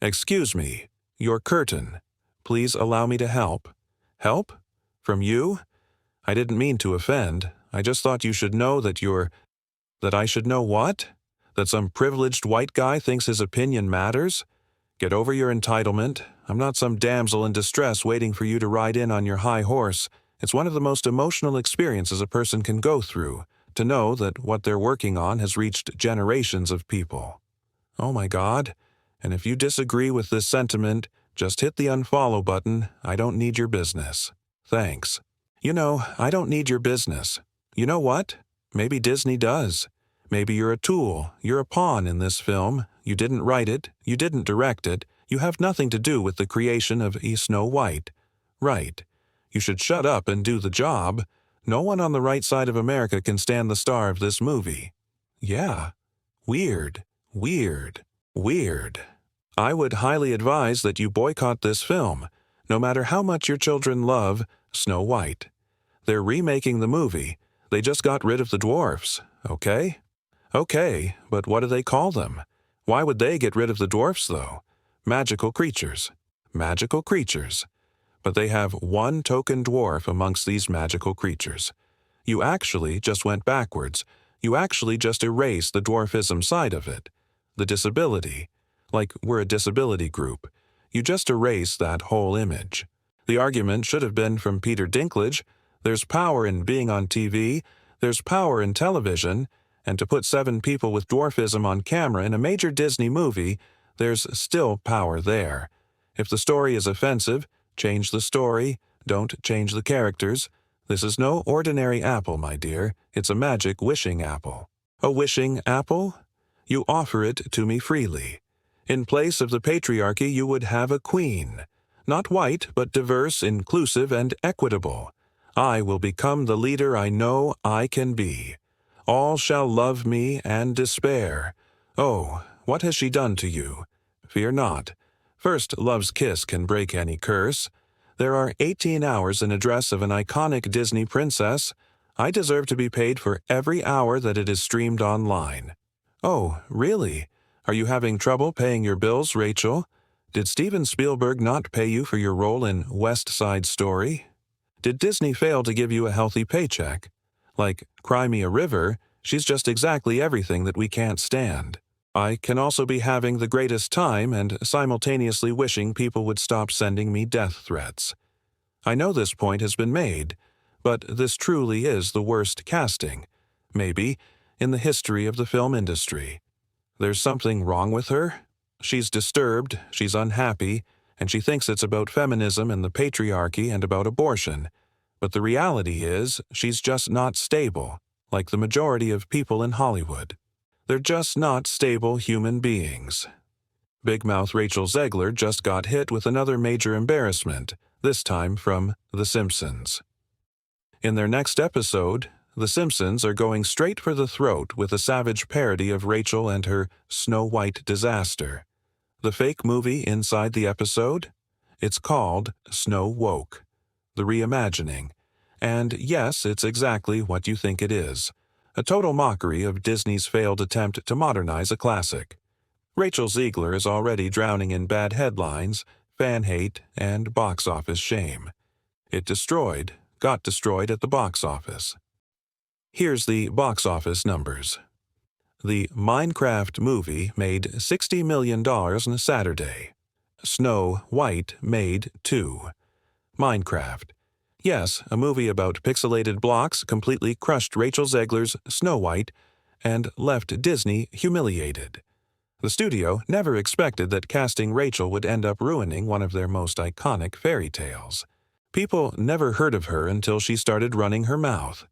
Excuse me, your curtain. Please allow me to help. Help? From you? I didn't mean to offend. I just thought you should know that I should know what? That some privileged white guy thinks his opinion matters? Get over your entitlement. I'm not some damsel in distress waiting for you to ride in on your high horse. It's one of the most emotional experiences a person can go through, to know that what they're working on has reached generations of people. Oh my God. And if you disagree with this sentiment, just hit the unfollow button. I don't need your business. Thanks. You know, I don't need your business. You know what? Maybe Disney does. Maybe you're a tool, you're a pawn in this film. You didn't write it, you didn't direct it, you have nothing to do with the creation of Snow White. Right. You should shut up and do the job. No one on the right side of America can stand the star of this movie. Yeah. Weird. Weird. Weird. I would highly advise that you boycott this film, no matter how much your children love Snow White. They're remaking the movie. They just got rid of the dwarfs, okay? Okay, but what do they call them? Why would they get rid of the dwarfs, though? Magical creatures. Magical creatures. But they have one token dwarf amongst these magical creatures. You actually just went backwards. You actually just erased the dwarfism side of it. The disability. Like we're a disability group. You just erased that whole image. The argument should have been from Peter Dinklage. There's power in being on TV. There's power in television. And to put 7 people with dwarfism on camera in a major Disney movie, there's still power there. If the story is offensive, change the story, don't change the characters. This is no ordinary apple, my dear. It's a magic wishing apple. A wishing apple? You offer it to me freely. In place of the patriarchy, you would have a queen. Not white, but diverse, inclusive, and equitable. I will become the leader I know I can be. All shall love me and despair. Oh, what has she done to you? Fear not. First, love's kiss can break any curse. There are 18 hours in a dress of an iconic Disney princess. I deserve to be paid for every hour that it is streamed online. Oh, really? Are you having trouble paying your bills, Rachel? Did Steven Spielberg not pay you for your role in West Side Story? Did Disney fail to give you a healthy paycheck? Like Cry Me a River, she's just exactly everything that we can't stand. I can also be having the greatest time and simultaneously wishing people would stop sending me death threats. I know this point has been made, but this truly is the worst casting, maybe, in the history of the film industry. There's something wrong with her. She's disturbed, she's unhappy, and she thinks it's about feminism and the patriarchy and about abortion. But the reality is, she's just not stable, like the majority of people in Hollywood. They're just not stable human beings. Big Mouth Rachel Zegler just got hit with another major embarrassment, this time from The Simpsons. In their next episode, The Simpsons are going straight for the throat with a savage parody of Rachel and her Snow White disaster. The fake movie inside the episode? It's called Snow Woke. The reimagining. And yes, it's exactly what you think it is. A total mockery of Disney's failed attempt to modernize a classic. Rachel Zegler is already drowning in bad headlines, fan hate, and box office shame. It got destroyed at the box office. Here's the box office numbers. The Minecraft movie made $60 million on Saturday. Snow White made $2. Minecraft. Yes, a movie about pixelated blocks completely crushed Rachel Zegler's Snow White and left Disney humiliated. The studio never expected that casting Rachel would end up ruining one of their most iconic fairy tales. People never heard of her until she started running her mouth.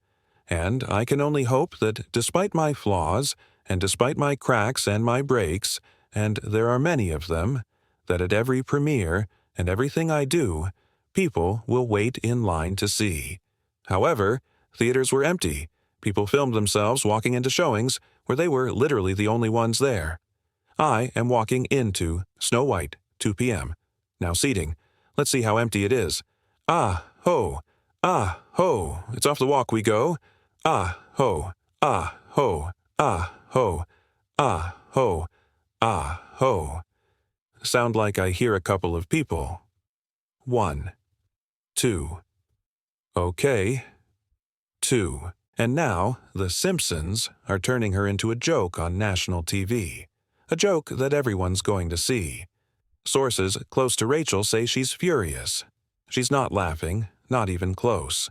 And I can only hope that despite my flaws, and despite my cracks and my breaks, and there are many of them, that at every premiere and everything I do, people will wait in line to see. However, theaters were empty. People filmed themselves walking into showings where they were literally the only ones there. I am walking into Snow White, 2 p.m. Now seating. Let's see how empty it is. Ah, ho. Ah, ho. It's off the walk we go. Ah, ho. Ah, ho. Ah, ho. Ah, ho. Ah, ho. sound like I hear a couple of people. 1, 2. Okay. 2. And now, the Simpsons are turning her into a joke on national TV. A joke that everyone's going to see. Sources close to Rachel say she's furious. She's not laughing, not even close.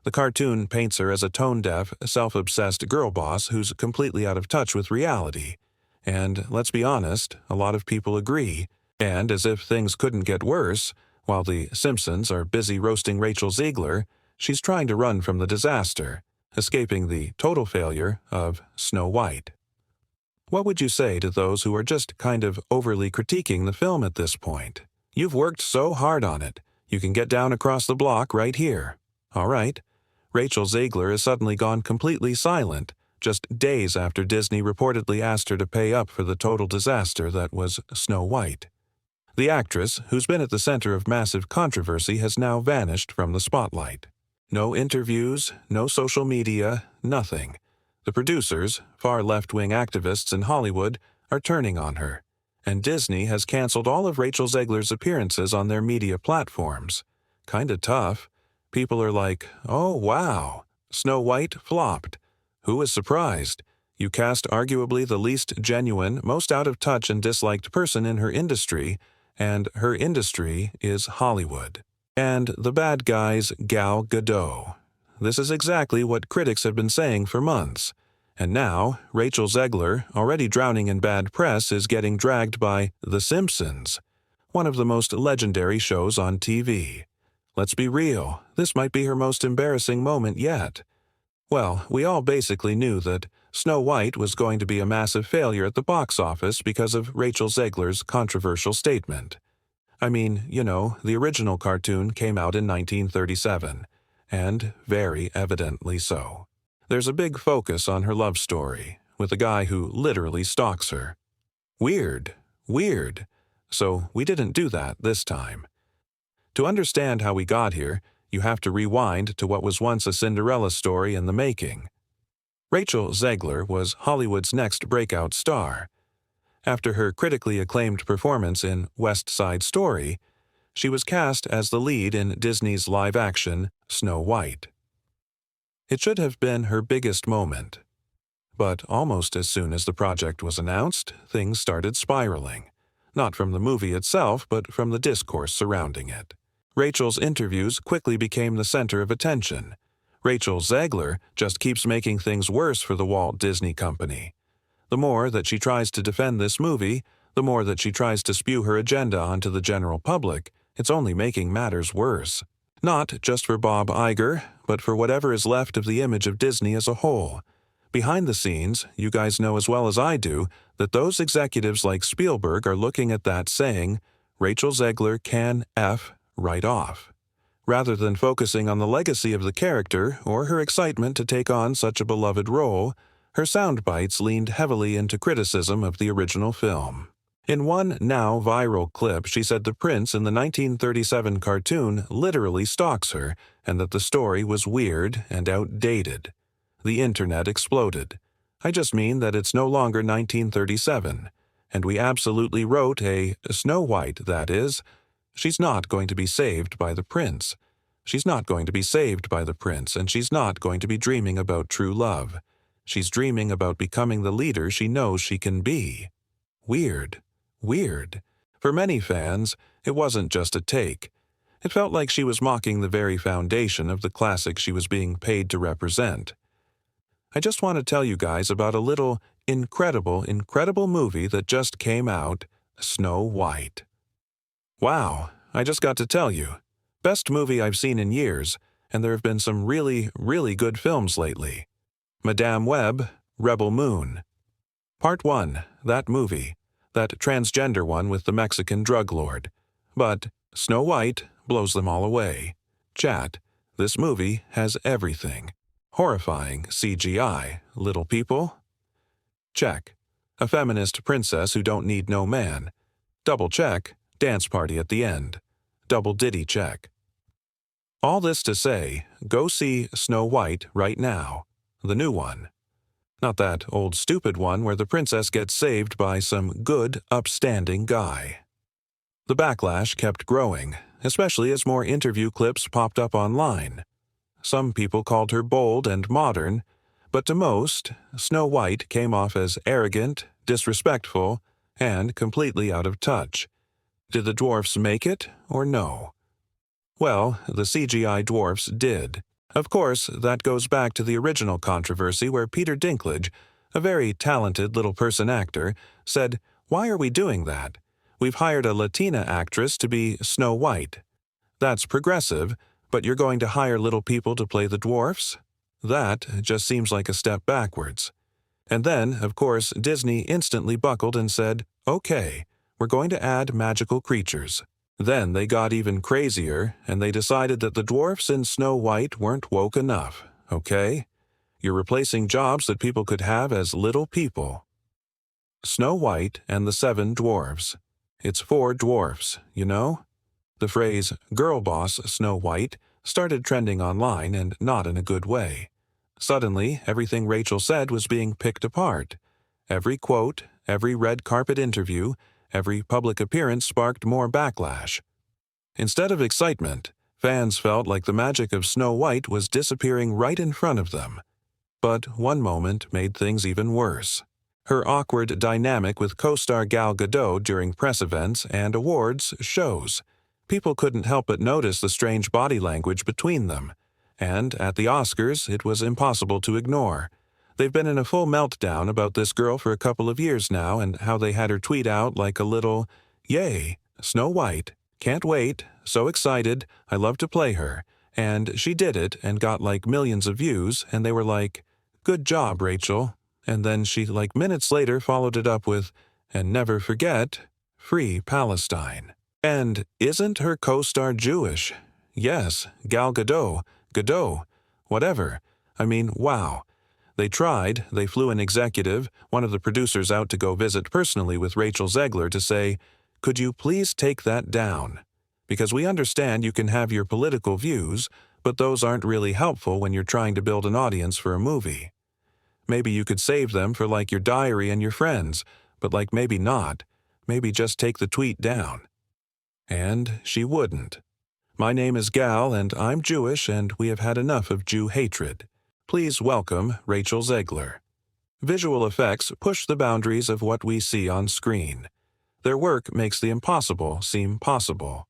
The cartoon paints her as a tone-deaf, self-obsessed girl boss who's completely out of touch with reality. And, let's be honest, a lot of people agree. And as if things couldn't get worse, while the Simpsons are busy roasting Rachel Zegler, she's trying to run from the disaster, escaping the total failure of Snow White. What would you say to those who are just kind of overly critiquing the film at this point? You've worked so hard on it. You can get down across the block right here. All right. Rachel Zegler has suddenly gone completely silent, just days after Disney reportedly asked her to pay up for the total disaster that was Snow White. The actress, who's been at the center of massive controversy, has now vanished from the spotlight. No interviews, no social media, nothing. The producers, far left-wing activists in Hollywood, are turning on her, and Disney has canceled all of Rachel Zegler's appearances on their media platforms. Kinda tough. People are like, oh wow, Snow White flopped. Who is surprised? You cast arguably the least genuine, most out-of-touch and disliked person in her industry, and her industry is Hollywood. And the bad guy's Gal Gadot. This is exactly what critics have been saying for months. And now, Rachel Zegler, already drowning in bad press, is getting dragged by The Simpsons, one of the most legendary shows on TV. Let's be real, this might be her most embarrassing moment yet. Well, we all basically knew that Snow White was going to be a massive failure at the box office because of Rachel Zegler's controversial statement. I mean, you know, the original cartoon came out in 1937, and very evidently so. There's a big focus on her love story, with a guy who literally stalks her. Weird. So we didn't do that this time. To understand how we got here, you have to rewind to what was once a Cinderella story in the making. Rachel Zegler was Hollywood's next breakout star. After her critically acclaimed performance in West Side Story, she was cast as the lead in Disney's live-action Snow White. It should have been her biggest moment. But almost as soon as the project was announced, things started spiraling. Not from the movie itself, but from the discourse surrounding it. Rachel's interviews quickly became the center of attention. Rachel Zegler just keeps making things worse for the Walt Disney Company. The more that she tries to defend this movie, the more that she tries to spew her agenda onto the general public, it's only making matters worse. Not just for Bob Iger, but for whatever is left of the image of Disney as a whole. Behind the scenes, you guys know as well as I do that those executives like Spielberg are looking at that saying, Rachel Zegler can F right off. Rather than focusing on the legacy of the character or her excitement to take on such a beloved role, her sound bites leaned heavily into criticism of the original film. In one now viral clip, she said the prince in the 1937 cartoon literally stalks her and that the story was weird and outdated. The internet exploded. I just mean that it's no longer 1937, and we absolutely wrote a Snow White, that is. She's not going to be saved by the prince. She's not going to be saved by the prince, and she's not going to be dreaming about true love. She's dreaming about becoming the leader she knows she can be. Weird. For many fans, it wasn't just a take. It felt like she was mocking the very foundation of the classic she was being paid to represent. I just want to tell you guys about a little incredible movie that just came out, Snow White. Wow, I just got to tell you. Best movie I've seen in years, and there have been some really good films lately. Madame Web, Rebel Moon. Part 1, that movie. That transgender one with the Mexican drug lord. But Snow White blows them all away. Chat, this movie has everything. Horrifying CGI, little people. Check. A feminist princess who don't need no man. Double check. Dance party at the end. Double diddy check. All this to say, go see Snow White right now. The new one. Not that old stupid one where the princess gets saved by some good, upstanding guy. The backlash kept growing, especially as more interview clips popped up online. Some people called her bold and modern, but to most, Snow White came off as arrogant, disrespectful, and completely out of touch. Did the dwarfs make it, or no? Well, the CGI dwarfs did. Of course, that goes back to the original controversy where Peter Dinklage, a very talented little-person actor, said, "Why are we doing that? We've hired a Latina actress to be Snow White. That's progressive, but you're going to hire little people to play the dwarfs? That just seems like a step backwards." And then, of course, Disney instantly buckled and said, "Okay, we're going to add magical creatures." Then they got even crazier, and they decided that the dwarfs in Snow White weren't woke enough, okay? You're replacing jobs that people could have as little people. Snow White and the Seven Dwarfs. It's 4 dwarfs, you know? The phrase, "girl boss Snow White," started trending online and not in a good way. Suddenly, everything Rachel said was being picked apart. Every quote, every red carpet interview, every public appearance sparked more backlash. Instead of excitement, fans felt like the magic of Snow White was disappearing right in front of them. But one moment made things even worse. Her awkward dynamic with co-star Gal Gadot during press events and awards shows. People couldn't help but notice the strange body language between them. And at the Oscars, it was impossible to ignore. They've been in a full meltdown about this girl for a couple of years now and how they had her tweet out like a little, "Yay, Snow White. Can't wait. So excited. I love to play her." And she did it and got like millions of views, and they were like, "Good job, Rachel." And then she like minutes later followed it up with, "And never forget, free Palestine." And isn't her co-star Jewish? Yes, Gal Gadot, whatever. I mean, wow. They tried, they flew an executive, one of the producers out to go visit personally with Rachel Zegler to say, "Could you please take that down? Because we understand you can have your political views, but those aren't really helpful when you're trying to build an audience for a movie. Maybe you could save them for like your diary and your friends, but like maybe not. Maybe just take the tweet down." And she wouldn't. "My name is Gal, and I'm Jewish, and we have had enough of Jew hatred. Please welcome Rachel Zegler." Visual effects push the boundaries of what we see on screen. Their work makes the impossible seem possible.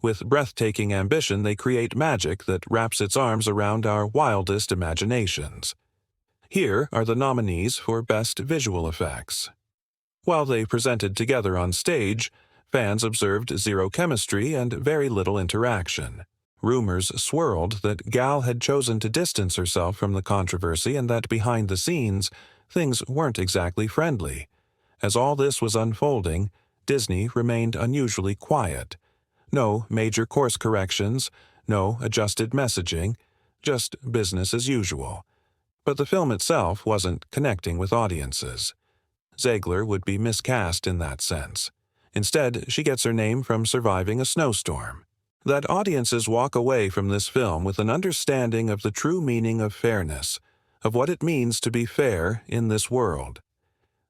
With breathtaking ambition, they create magic that wraps its arms around our wildest imaginations. Here are the nominees for Best Visual Effects. While they presented together on stage, fans observed zero chemistry and very little interaction. Rumors swirled that Gal had chosen to distance herself from the controversy and that behind the scenes, things weren't exactly friendly. As all this was unfolding, Disney remained unusually quiet. No major course corrections, no adjusted messaging, just business as usual. But the film itself wasn't connecting with audiences. Zegler would be miscast in that sense. Instead, she gets her name from surviving a snowstorm. That audiences walk away from this film with an understanding of the true meaning of fairness, of what it means to be fair in this world.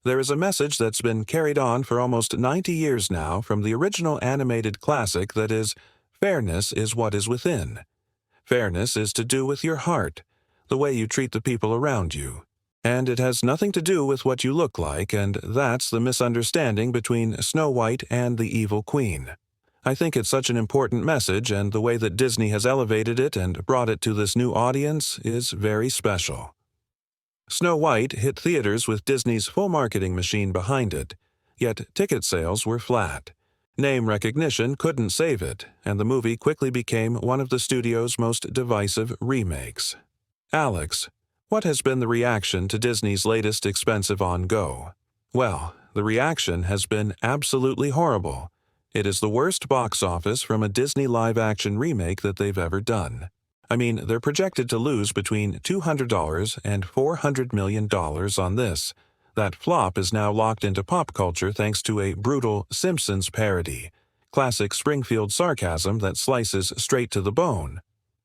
There is a message that's been carried on for almost 90 years now from the original animated classic that is, fairness is what is within. Fairness is to do with your heart, the way you treat the people around you. And it has nothing to do with what you look like, and that's the misunderstanding between Snow White and the evil queen. I think it's such an important message, and the way that Disney has elevated it and brought it to this new audience is very special. Snow White hit theaters with Disney's full marketing machine behind it, yet ticket sales were flat. Name recognition couldn't save it, and the movie quickly became one of the studio's most divisive remakes. Alex, what has been the reaction to Disney's latest expensive on-go? Well, the reaction has been absolutely horrible. It is the worst box office from a Disney live-action remake that they've ever done. I mean, they're projected to lose between $200 and $400 million on this. That flop is now locked into pop culture thanks to a brutal Simpsons parody, classic Springfield sarcasm that slices straight to the bone.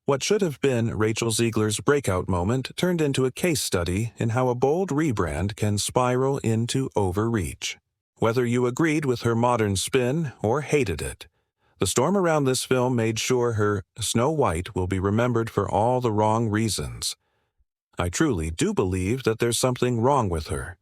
What should have been Rachel Zegler's breakout moment turned into a case study in how a bold rebrand can spiral into overreach. Whether you agreed with her modern spin or hated it, the storm around this film made sure her Snow White will be remembered for all the wrong reasons. I truly do believe that there's something wrong with her.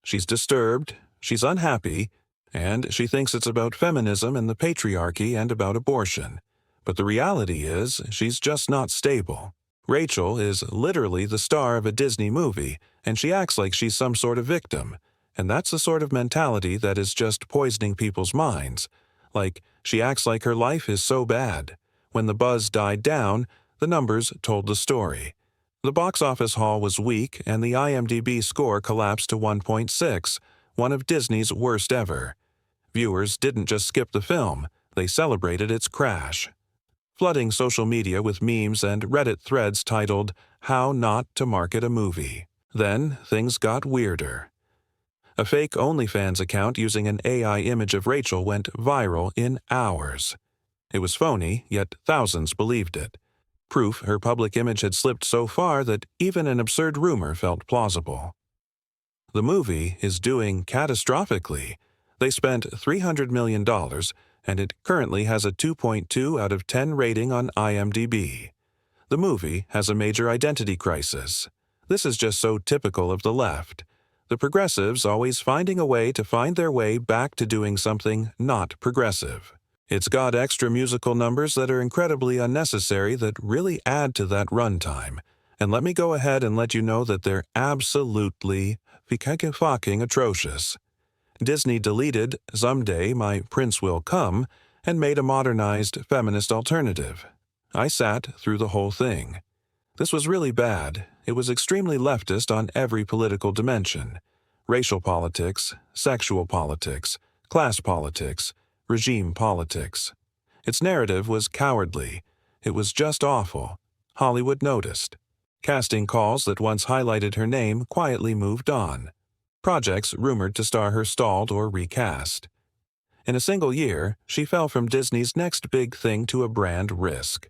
She's disturbed, she's unhappy, and she thinks it's about feminism and the patriarchy and about abortion. But the reality is, she's just not stable. Rachel is literally the star of a Disney movie, and she acts like she's some sort of victim. And that's the sort of mentality that is just poisoning people's minds. Like, she acts like her life is so bad. When the buzz died down, the numbers told the story. The box office haul was weak, and the IMDb score collapsed to 1.6, one of Disney's worst ever. Viewers didn't just skip the film, they celebrated its crash, flooding social media with memes and Reddit threads titled, "How Not to Market a Movie." Then, things got weirder. A fake OnlyFans account using an AI image of Rachel went viral in hours. It was phony, yet thousands believed it. Proof her public image had slipped so far that even an absurd rumor felt plausible. The movie is doing catastrophically. They spent $300 million, and it currently has a 2.2 out of 10 rating on IMDb. The movie has a major identity crisis. This is just so typical of the left. The progressives always finding a way to find their way back to doing something not progressive. It's got extra musical numbers that are incredibly unnecessary that really add to that runtime. And let me go ahead and let you know that they're absolutely fucking atrocious. Disney deleted "Someday My Prince Will Come" and made a modernized feminist alternative. I sat through the whole thing. This was really bad. It was extremely leftist on every political dimension. Racial politics, sexual politics, class politics, regime politics. Its narrative was cowardly. It was just awful. Hollywood noticed. Casting calls that once highlighted her name quietly moved on. Projects rumored to star her stalled or recast. In a single year, she fell from Disney's next big thing to a brand risk.